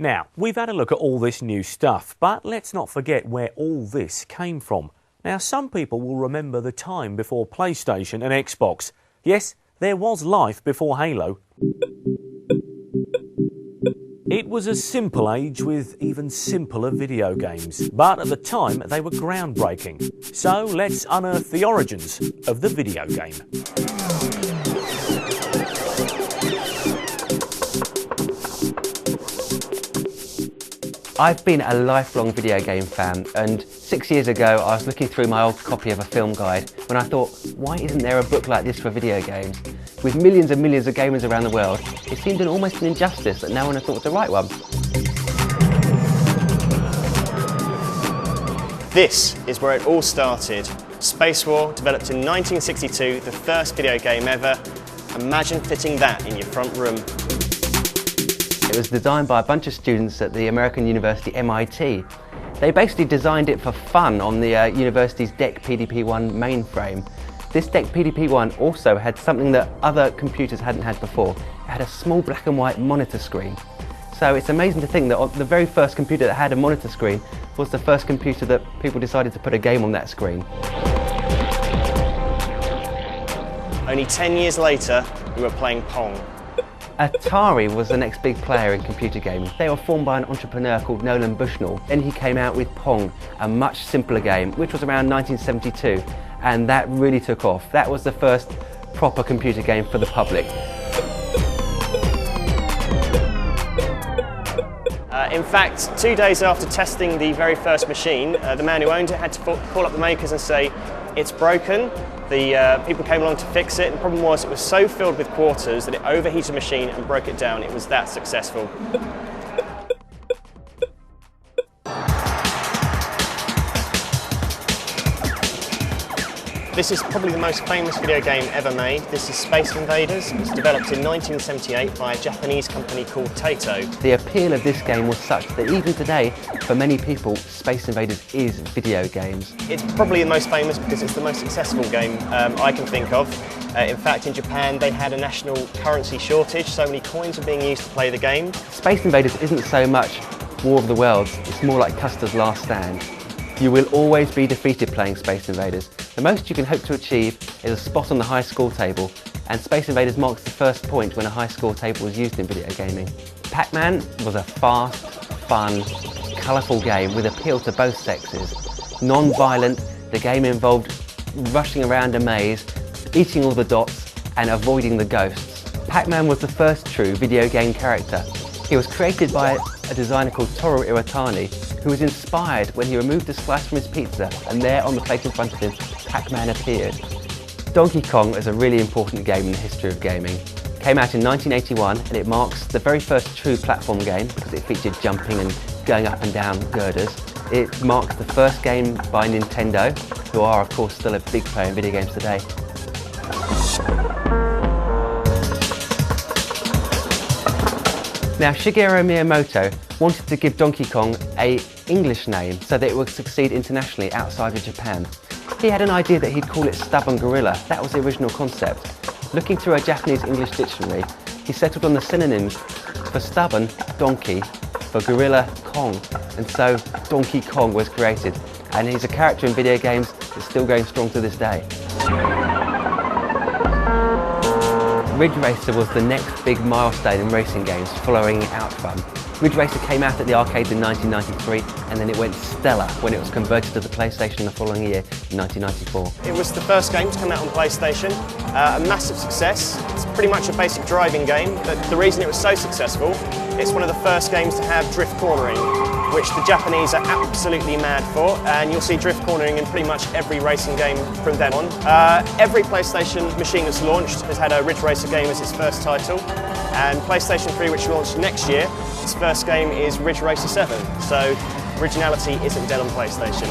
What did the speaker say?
Now, we've had a look at all this new stuff, but let's not forget where all this came from. Now, some people will remember the time before PlayStation and Xbox. Yes, there was life before Halo. It was a simple age with even simpler video games, but at the time they were groundbreaking. So let's unearth the origins of the video game. I've been a lifelong video game fan, and 6 years ago I was looking through my old copy of a film guide when I thought, why isn't there a book like this for video games? With millions and millions of gamers around the world, it seemed almost an injustice that no one had thought of the right one. This is where it all started. Space War, developed in 1962, the first video game ever. Imagine fitting that in your front room. It was designed by a bunch of students at the American university MIT. They basically designed it for fun on the university's DEC PDP-1 mainframe. This DEC PDP-1 also had something that other computers hadn't had before. It had a small black and white monitor screen. So it's amazing to think that the very first computer that had a monitor screen was the first computer that people decided to put a game on that screen. Only 10 years later, we were playing Pong. Atari was the next big player in computer gaming. They were formed by an entrepreneur called Nolan Bushnell, and he came out with Pong, a much simpler game, which was around 1972, and that really took off. That was the first proper computer game for the public. In fact, 2 days after testing the very first machine, the man who owned it had to call up the makers and say, it's broken. The people came along to fix it, and the problem was it was so filled with quarters that it overheated the machine and broke it down. It was that successful. This is probably the most famous video game ever made. This is Space Invaders. It was developed in 1978 by a Japanese company called Taito. The appeal of this game was such that even today, for many people, Space Invaders is video games. It's probably the most famous because it's the most successful game I can think of. In fact, in Japan, they had a national currency shortage. So many coins were being used to play the game. Space Invaders isn't so much War of the Worlds, it's more like Custer's Last Stand. You will always be defeated playing Space Invaders. The most you can hope to achieve is a spot on the high score table, and Space Invaders marks the first point when a high score table was used in video gaming. Pac-Man was a fast, fun, colourful game with appeal to both sexes. Non-violent, the game involved rushing around a maze, eating all the dots and avoiding the ghosts. Pac-Man was the first true video game character. He was created by a designer called Toru Iwatani, who was inspired when he removed a slice from his pizza, and there on the plate in front of him, Pac-Man appeared. Donkey Kong is a really important game in the history of gaming. It came out in 1981, and it marks the very first true platform game because it featured jumping and going up and down girders. It marks the first game by Nintendo, who are of course still a big player in video games today. Now, Shigeru Miyamoto wanted to give Donkey Kong an English name so that it would succeed internationally outside of Japan. He had an idea that he'd call it Stubborn Gorilla. That was the original concept. Looking through a Japanese-English dictionary, he settled on the synonyms for stubborn, donkey, for gorilla, Kong, and so Donkey Kong was created. And he's a character in video games that's still going strong to this day. Ridge Racer was the next big milestone in racing games, following Outrun. Ridge Racer came out at the arcades in 1993, and then it went stellar when it was converted to the PlayStation the following year in 1994. It was the first game to come out on PlayStation, a massive success. It's pretty much a basic driving game, but the reason it was so successful, it's one of the first games to have drift cornering, which the Japanese are absolutely mad for, and you'll see drift cornering in pretty much every racing game from then on. Every PlayStation machine that's launched has had a Ridge Racer game as its first title, and PlayStation 3, which launched next year, its first game is Ridge Racer 7, so originality isn't dead on PlayStation.